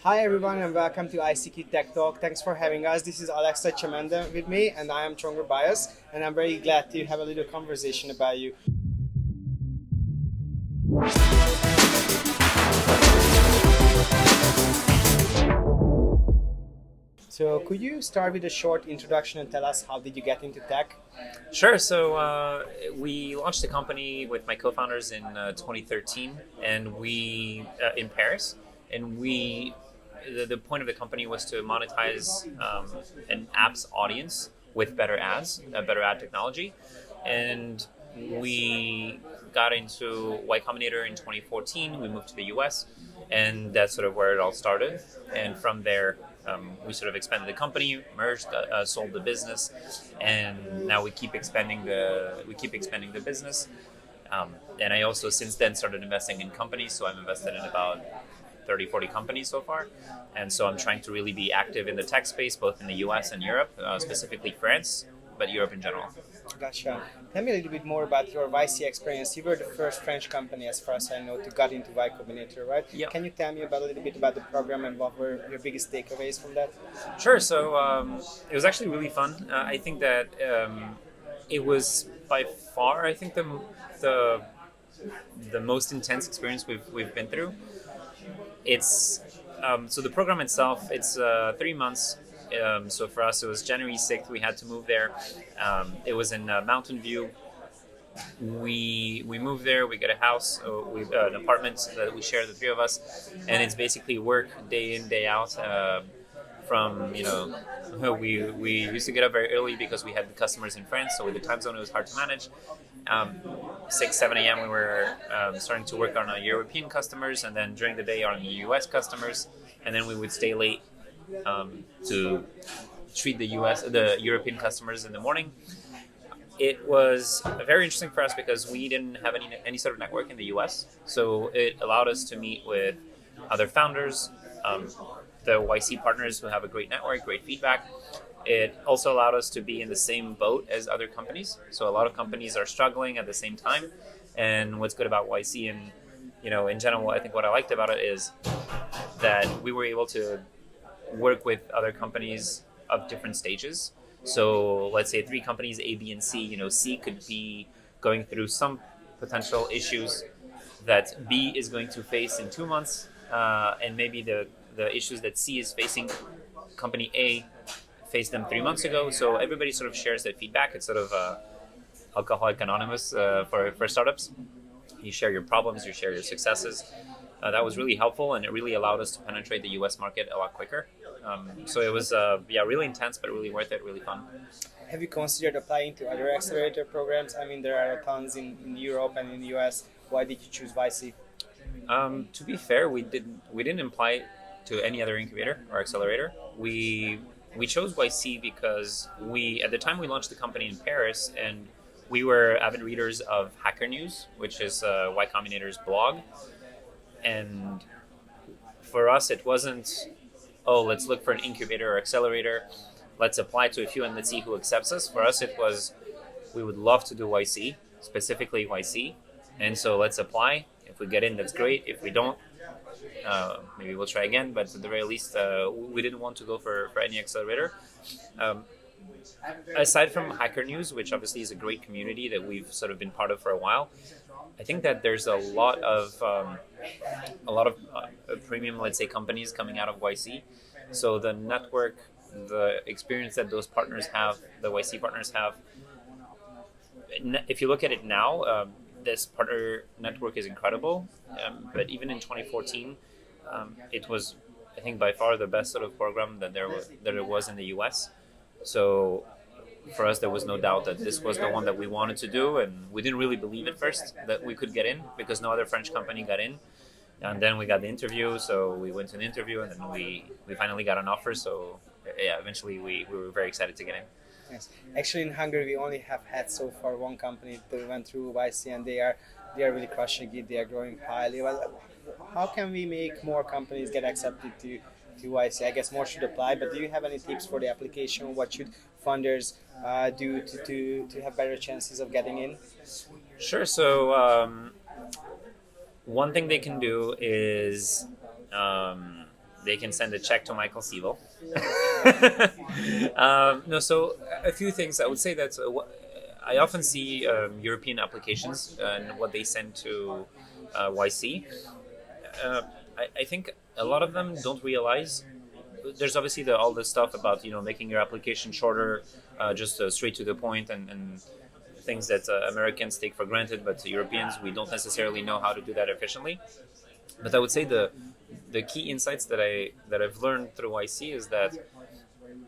Hi everyone and welcome to ICQ TechTalk. Thanks for having us. This is Alexei Chemenda with me and I am Csongor Biás and I'm very glad to have a little conversation about you. So could you start with a short introduction and tell us how did you get into tech? Sure. So we launched the company with my co-founders in 2013, and we in Paris, and the point of the company was to monetize an app's audience with better ads, better ad technology, and we got into Y Combinator in 2014. We moved to the US, and that's sort of where it all started. And from there, we sort of expanded the company, merged, sold the business, and now we keep expanding the business. And I also since then started investing in companies. So I'm invested in about 30, 40 companies so far. And so I'm trying to really be active in the tech space, both in the US and Europe, specifically France, but Europe in general. Gotcha. Tell me a little bit more about your YC experience. You were the first French company, as far as I know, to get into Y Combinator, right? Yeah. Can you tell me about a little bit about the program and what were your biggest takeaways from that? Sure. So it was actually really fun. I think that it was by far, I think the most intense experience we've been through. It's so the program itself. It's 3 months. So for us, it was January 6th. We had to move there. It was in Mountain View. We moved there. We got a house, an apartment that we share, the three of us, and it's basically work day in, day out. From we used to get up very early because we had the customers in France, so with the time zone it was hard to manage. 6-7 a.m. we were starting to work on our European customers, and then during the day on the US customers, and then we would stay late to treat the European customers in the morning. It was very interesting for us because we didn't have any sort of network in the US, so it allowed us to meet with other founders, the YC partners who have a great network, great feedback. It also allowed us to be in the same boat as other companies. So a lot of companies are struggling at the same time. And what's good about YC and in general, I think what I liked about it is that we were able to work with other companies of different stages. So let's say 3 companies, A, B, and C. C could be going through some potential issues that B is going to face in 2 months, and maybe the issues that C is facing, company A faced them 3 months ago. So everybody sort of shares that feedback. It's sort of Alcoholic Anonymous for startups. You share your problems, you share your successes. That was really helpful, and it really allowed us to penetrate the US market a lot quicker. So it was really intense, but really worth it, really fun. Have you considered applying to other accelerator programs? I mean, there are tons in Europe and in the US. Why did you choose YC? To be fair, we didn't apply to any other incubator or accelerator. We chose YC because at the time we launched the company in Paris, and we were avid readers of Hacker News, which is Y Combinator's blog. And for us, it wasn't, let's look for an incubator or accelerator. Let's apply to a few and let's see who accepts us. For us, it was, we would love to do YC, specifically YC. And so let's apply. If we get in, that's great. If we don't, maybe we'll try again. But at the very least, we didn't want to go for any accelerator. Aside from Hacker News, which obviously is a great community that we've sort of been part of for a while, I think that there's a lot of premium, let's say, companies coming out of YC. So the network, the experience that those partners have, the YC partners have, if you look at it now, this partner network is incredible. But even in 2014, it was, I think, by far the best sort of program that there was in the US. So for us, there was no doubt that this was the one that we wanted to do, and we didn't really believe at first that we could get in because no other French company got in. And then we got the interview, so we went to an interview, and then we finally got an offer. So yeah, eventually we were very excited to get in. Yes. Actually, in Hungary, we only have had so far one company that went through YC, and they are really crushing it. They are growing highly. Well, how can we make more companies get accepted to YC? I guess more should apply, but do you have any tips for the application? What should funders do to have better chances of getting in? Sure. So one thing they can do is they can send a check to Michael Siebel. No, so a few things. I would say that I often see European applications and what they send to YC. I think a lot of them don't realize. There's obviously all this stuff about making your application shorter, just straight to the point, and things that Americans take for granted, but Europeans, we don't necessarily know how to do that efficiently. But I would say the key insights that I've learned through YC is that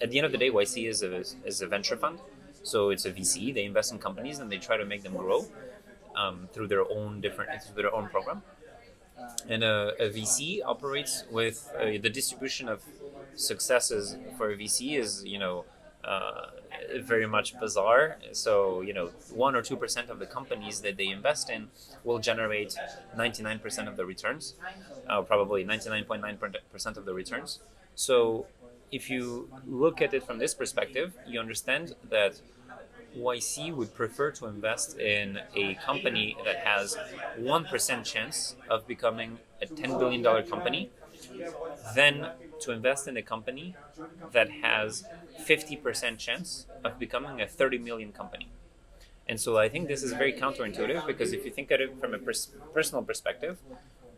at the end of the day, YC is a venture fund, so it's a VC. They invest in companies and they try to make them grow through their own program. And a VC operates with the distribution of successes for a VC is very much bizarre. So 1 or 2% of the companies that they invest in will generate 99% of the returns, probably 99.9% of the returns. So if you look at it from this perspective, you understand that YC would prefer to invest in a company that has 1% chance of becoming a $10 billion company than to invest in a company that has 50% chance of becoming a 30 million company. And so I think this is very counterintuitive, because if you think at it from a personal perspective,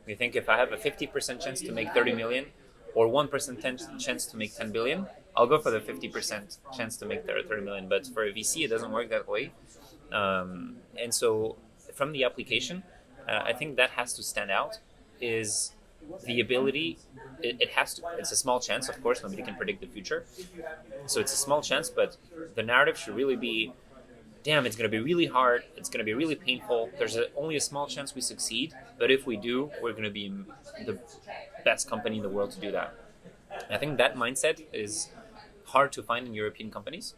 you think if I have a 50% chance to make 30 million or 1% chance to make 10 billion, I'll go for the 50% chance to make 30 million. But for a VC, it doesn't work that way. And so from the application, I think that has to stand out, is the ability, it's a small chance, of course, nobody can predict the future. So it's a small chance, but the narrative should really be, damn, it's going to be really hard, it's going to be really painful, there's only a small chance we succeed, but if we do, we're going to be the best company in the world to do that. I think that mindset is hard to find in European companies.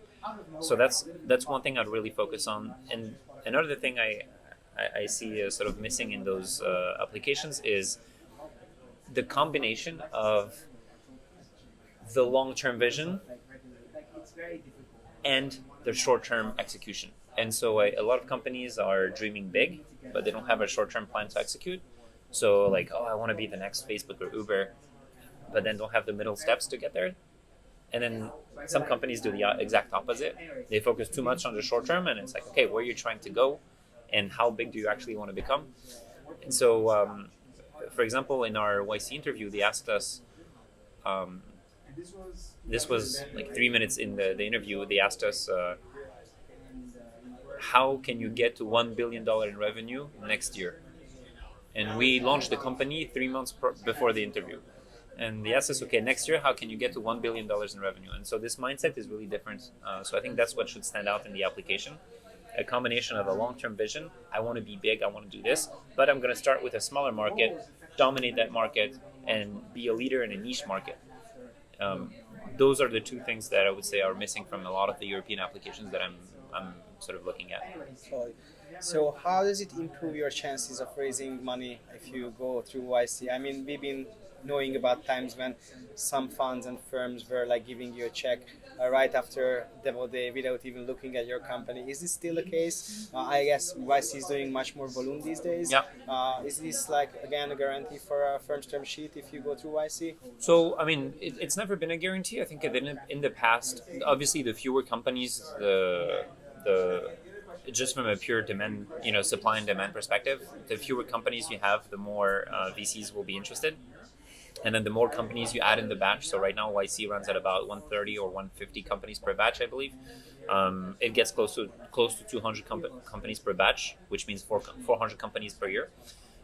So that's one thing I'd really focus on. And another thing I see sort of missing in those applications is the combination of the long-term vision and the short-term execution. And so a lot of companies are dreaming big, but they don't have a short-term plan to execute. So like, I want to be the next Facebook or Uber, but then don't have the middle steps to get there. And then some companies do the exact opposite. They focus too much on the short term, and it's like, okay, where are you trying to go and how big do you actually want to become? And so, for example, in our YC interview, they asked us, this was like 3 minutes in the interview, they asked us, how can you get to $1 billion in revenue next year? And we launched the company 3 months before the interview. And they asked us, okay, next year, how can you get to $1 billion in revenue? And so this mindset is really different. So I think that's what should stand out in the application. A combination of a long-term vision. I want to be big, I want to do this, but I'm going to start with a smaller market, dominate that market, and be a leader in a niche market. Those are the two things that I would say are missing from a lot of the European applications that I'm sort of looking at. So how does it improve your chances of raising money if you go through YC? I mean, we've been knowing about times when some funds and firms were like giving you a check right after demo day without even looking at your company. Is this still the case? I guess YC is doing much more volume these days. Yeah. Is this like, again, a guarantee for a firm's term sheet if you go through YC? So, I mean, it's never been a guarantee. I think in the past, obviously the fewer companies, the just from a pure demand, supply and demand perspective, the fewer companies you have, the more VCs will be interested. And then the more companies you add in the batch, so right now YC runs at about 130 or 150 companies per batch, I believe. It gets close to 200 companies per batch, which means 400 companies per year.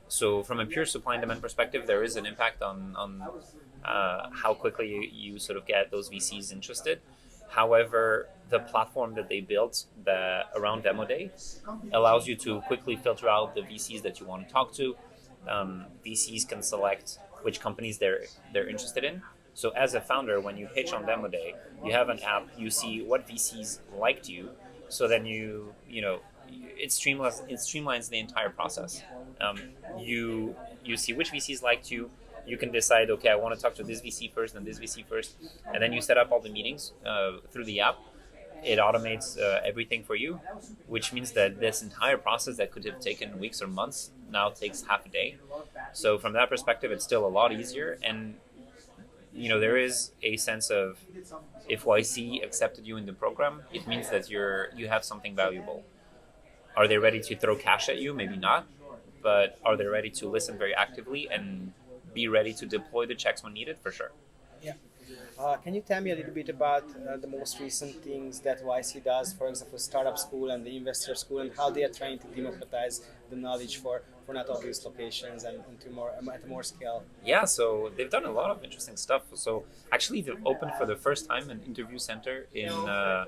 So from a pure supply and demand perspective, there is an impact on how quickly you sort of get those VCs interested. However, the platform that they built around Demo Day allows you to quickly filter out the VCs that you want to talk to. VCs can select which companies they're interested in. So as a founder, when you pitch on Demo Day, you have an app, you see what VCs liked you, so then it streamlines the entire process. You see which VCs liked you. You can decide, okay, I want to talk to this VC first and this VC first, and then you set up all the meetings through the app. It automates everything for you, which means that this entire process that could have taken weeks or months now takes half a day. So from that perspective, it's still a lot easier. And there is a sense of, if YC accepted you in the program, it means that you have something valuable. Are they ready to throw cash at you? Maybe not, but are they ready to listen very actively and be ready to deploy the checks when needed? For sure. Yeah. Can you tell me a little bit about the most recent things that YC does, for example, Startup School and the Investor School, and how they are trying to democratize the knowledge for not obvious locations and to at a more scale? Yeah, so they've done a lot of interesting stuff. So actually, they've opened for the first time an interview center in, I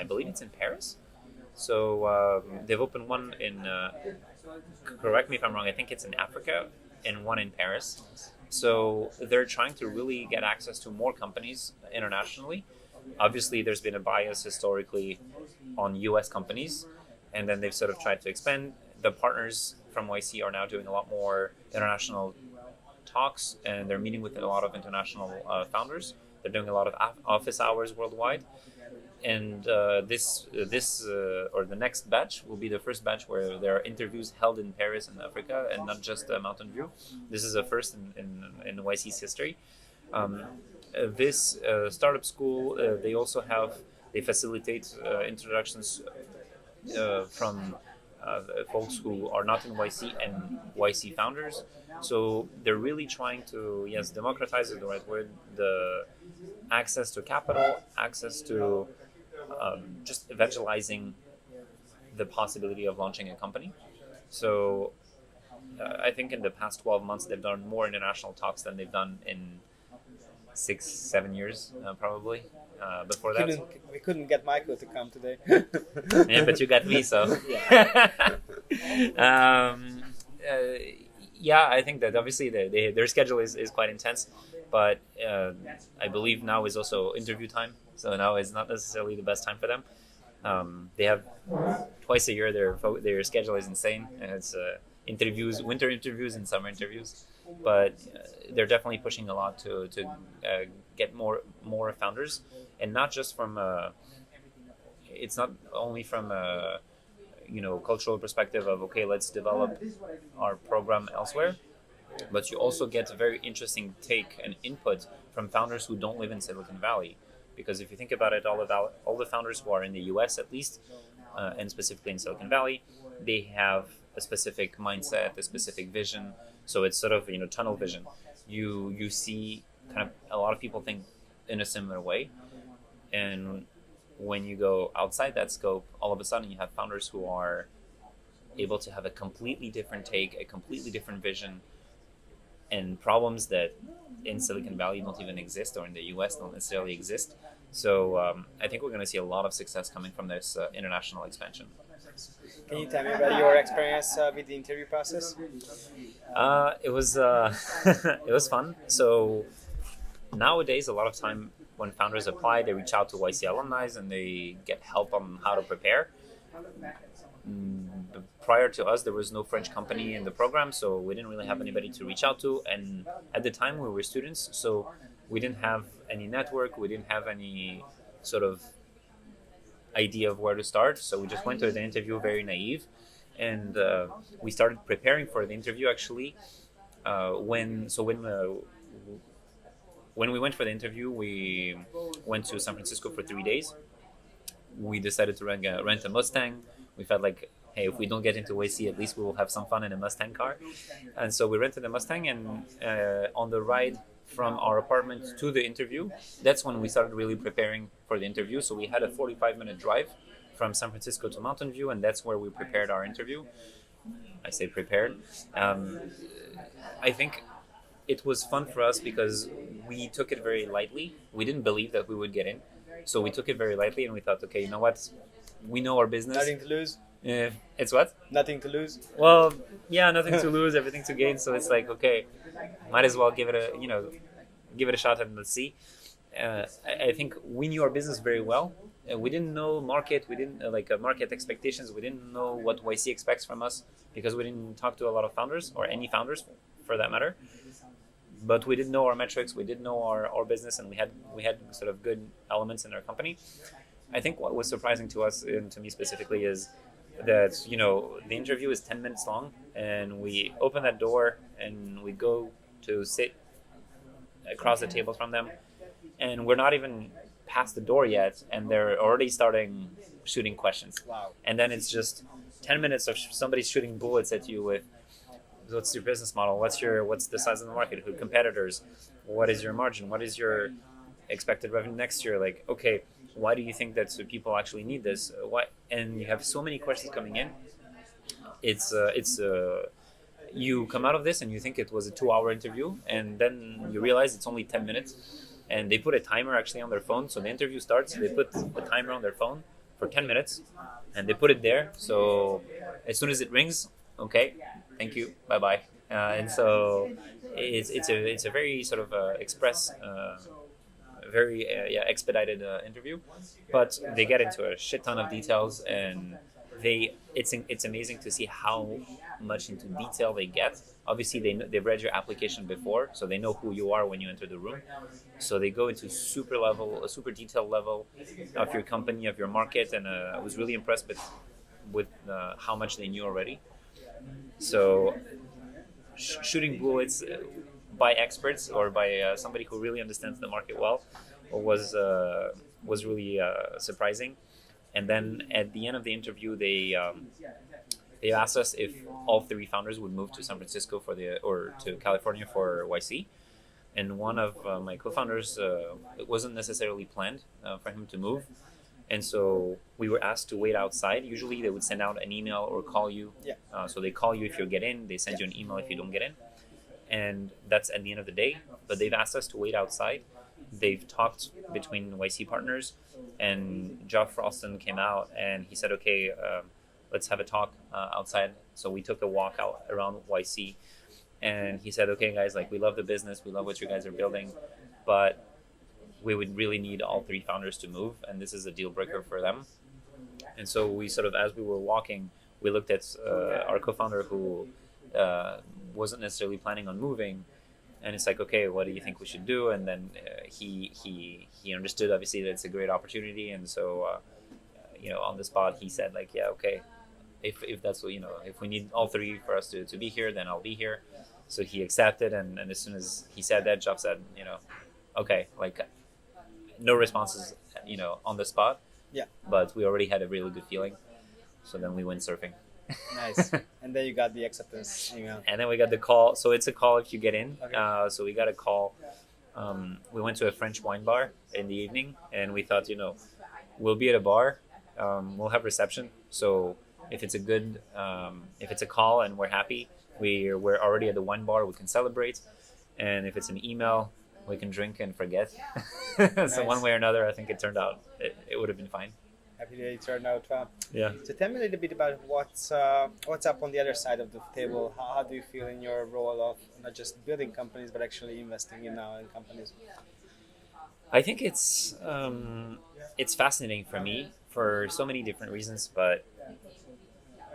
believe it's in Paris. So they've opened one in, correct me if I'm wrong, I think it's in Africa, and one in Paris. So they're trying to really get access to more companies internationally. Obviously, there's been a bias historically on US companies, and then they've sort of tried to expand. The partners from YC are now doing a lot more international talks, and they're meeting with a lot of international founders. They're doing a lot of office hours worldwide. And this or the next batch will be the first batch where there are interviews held in Paris and Africa, and not just Mountain View. This is a first in YC's history. This startup school, they facilitate introductions from folks who are not in YC and YC founders. So they're really trying to, yes, democratize is the right word, the access to capital, access to just evangelizing the possibility of launching a company. So I think in the past 12 months, they've done more international talks than they've done in 6-7 years, probably. Before that, we couldn't get Michael to come today. Yeah, but you got me, so. Yeah, I think that obviously their schedule is quite intense, but I believe now is also interview time, so now is not necessarily the best time for them. They have twice a year. Their schedule is insane, and it's interviews, winter interviews and summer interviews. But they're definitely pushing a lot to get more founders, and not just from. It's not only from a cultural perspective of, okay, let's develop our program elsewhere, but you also get a very interesting take and input from founders who don't live in Silicon Valley. Because if you think about it, all the founders who are in the US at least, and specifically in Silicon Valley, they have a specific mindset, a specific vision. So it's sort of tunnel vision. You see kind of a lot of people think in a similar way, and when you go outside that scope, all of a sudden you have founders who are able to have a completely different take, a completely different vision, and problems that in Silicon Valley don't even exist, or in the US don't necessarily exist. So I think we're going to see a lot of success coming from this international expansion. Can you tell me about your experience with the interview process? It was it was fun. So nowadays, a lot of time when founders apply, they reach out to YC alumni and they get help on how to prepare. Prior to us, there was no French company in the program, so we didn't really have anybody to reach out to. And at the time, we were students, so we didn't have any network. We didn't have any sort of idea of where to start. So we just went to the interview very naive, and we started preparing for the interview actually. When we went for the interview, we went to San Francisco for 3 days. We decided to rent a Mustang. We felt like, hey, if we don't get into YC, at least we will have some fun in a Mustang car. And so we rented a Mustang, and on the ride from our apartment to the interview, that's when we started really preparing for the interview. So we had a 45-minute drive from San Francisco to Mountain View, and that's where we prepared our interview. I say prepared. I think it was fun for us because we took it very lightly. We didn't believe that we would get in. So we took it very lightly, and we thought, okay, you know what? We know our business. Nothing to lose. It's what? Nothing to lose. Well, yeah, nothing to lose, everything to gain. So it's like, okay, might as well give it a shot and let's see. I think we knew our business very well. We didn't know market. We didn't market expectations. We didn't know what YC expects from us because we didn't talk to a lot of founders, or any founders for that matter. But we did know our metrics. We did know our business, and we had sort of good elements in our company. I think what was surprising to us, and to me specifically, is that the interview is 10 minutes long, and we open that door and we go to sit across the table from them, and we're not even past the door yet, and they're already starting shooting questions. Wow. And then it's just 10 minutes of somebody shooting bullets at you with, what's your business model? What's the size of the market? Who are competitors? What is your margin? What is your expected revenue next year? Like, okay, why do you think that people actually need this? Why? And you have so many questions coming in. It's you come out of this and you think it was a 2-hour interview, and then you realize it's only 10 minutes. And they put a timer actually on their phone. So the interview starts, they put the timer on their phone for 10 minutes, and they put it there. So as soon as it rings, okay, thank you, bye-bye. And so it's a very sort of express, very expedited interview, but they get into a shit ton of details, and it's amazing to see how much into detail they get. Obviously, they've read your application before, so they know who you are when you enter the room. So they go into a super detailed level of your company, of your market, and I was really impressed with how much they knew already. So shooting bullets by experts or by somebody who really understands the market well was really surprising. And then at the end of the interview, they asked us if all 3 founders would move to San Francisco or to California for YC. And one of my co-founders, it wasn't necessarily planned for him to move. And so we were asked to wait outside. Usually they would send out an email or call you. Yeah. So they call you if you get in. They send you an email if you don't get in. And that's at the end of the day. But they've asked us to wait outside. They've talked between YC partners. And Geoff Ralston came out and he said, okay, let's have a talk outside. So we took a walk out around YC. And he said, okay, guys, like, we love the business. We love what you guys are building. But we would really need all 3 founders to move, and this is a deal breaker for them. And so we sort of, as we were walking, we looked at our co-founder who wasn't necessarily planning on moving, and it's like, okay, what do you think we should do? And then he understood, obviously, that it's a great opportunity, and so on the spot he said, like, yeah, okay, if that's what, if we need all 3 for us to be here, then I'll be here. So he accepted, and as soon as he said that, Geoff said, okay, like, no responses, on the spot. Yeah. But we already had a really good feeling. So then we went surfing. Nice. And then you got the acceptance email. And then we got the call. So it's a call if you get in. Okay. So we got a call. We went to a French wine bar in the evening, and we thought, we'll be at a bar. We'll have reception. So if it's a call and we're happy, we're already at the wine bar, we can celebrate. And if it's an email, we can drink and forget. So Nice. One way or another, I think it turned out it would have been fine. Happy that it turned out well. Yeah. So tell me a little bit about what's up on the other side of the table. How do you feel in your role of not just building companies, but actually investing in companies? I think it's fascinating for me for so many different reasons, but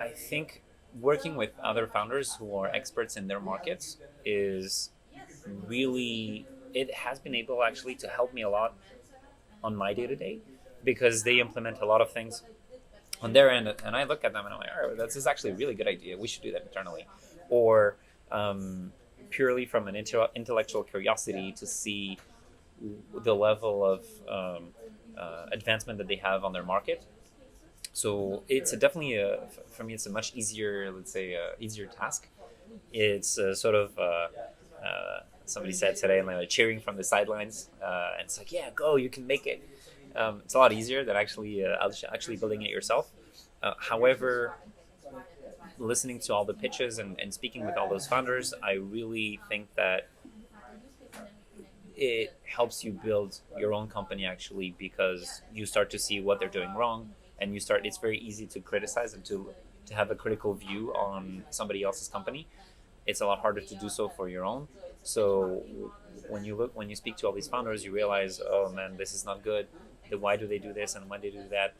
I think working with other founders who are experts in their markets is really, it has been able actually to help me a lot on my day-to-day, because they implement a lot of things on their end, and I look at them and I'm like, all right, this is actually a really good idea. We should do that internally. Or purely from an intellectual curiosity to see the level of advancement that they have on their market. So it's definitely, for me, it's a much easier, let's say, easier task. It's sort of, somebody said today, like cheering from the sidelines, and it's like, yeah, go, you can make it. It's a lot easier than actually building it yourself. However, listening to all the pitches and speaking with all those founders, I really think that it helps you build your own company, actually, because you start to see what they're doing wrong, and it's very easy to criticize and to have a critical view on somebody else's company. It's a lot harder to do so for your own. So when you speak to all these founders, you realize, oh man, this is not good. Why do they do this and why do they do that?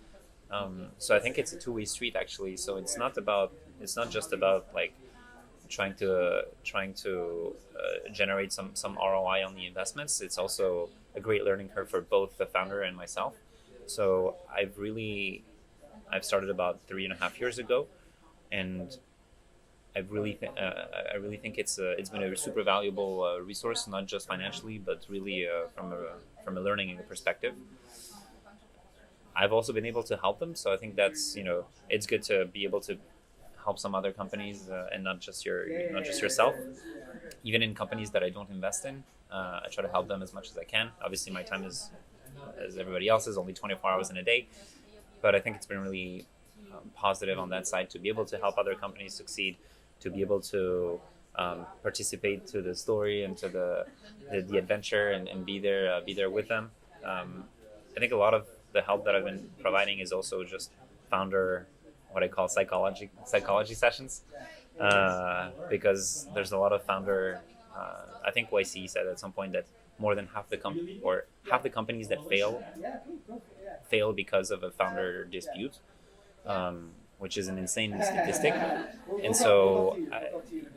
So I think it's a two-way street, actually. So it's not just about like trying to generate some ROI on the investments. It's also a great learning curve for both the founder and myself. So I've started about 3.5 years ago, and I really think it's been a super valuable resource, not just financially, but really from a learning perspective. I've also been able to help them, so I think that's it's good to be able to help some other companies and not just yourself. Even in companies that I don't invest in, I try to help them as much as I can. Obviously, my time is, as everybody else's, only 24 hours in a day, but I think it's been really positive on that side to be able to help other companies succeed, to be able to participate to the story and to the adventure and be there with them. I think a lot of the help that I've been providing is also just founder, what I call psychology sessions, because there's a lot of founder. I think YC said at some point that more than half the companies that fail because of a founder dispute, which is an insane statistic. And so,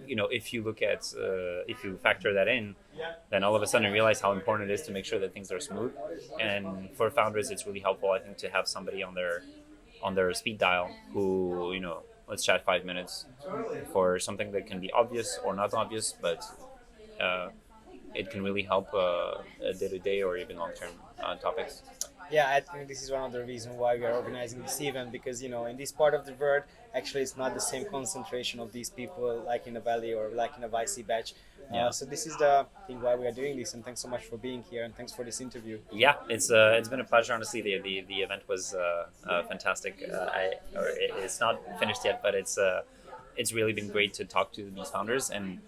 if you look at if you factor that in, then all of a sudden you realize how important it is to make sure that things are smooth. And for founders, it's really helpful, I think, to have somebody on their speed dial who, let's chat 5 minutes for something that can be obvious or not obvious, but it can really help day-to-day or even long-term topics. Yeah, I think this is one of the reasons why we are organizing this event, because in this part of the world, actually it's not the same concentration of these people like in a valley or like in a YC batch. Yeah. So this is the thing why we are doing this, and thanks so much for being here, and thanks for this interview. Yeah, it's been a pleasure. Honestly, the event was fantastic. It's not finished yet, but it's really been great to talk to these founders, and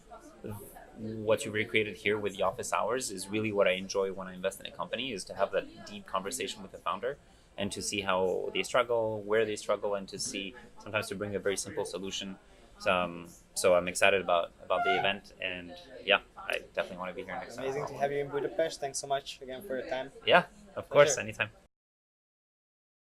what you recreated here with the office hours is really what I enjoy when I invest in a company, is to have that deep conversation with the founder and to see how they struggle, where they struggle, and to see sometimes to bring a very simple solution. So I'm excited about the event, and yeah, I definitely want to be here next time. Amazing to have you in Budapest. Thanks so much again for your time. Yeah, of course, Pleasure. anytime.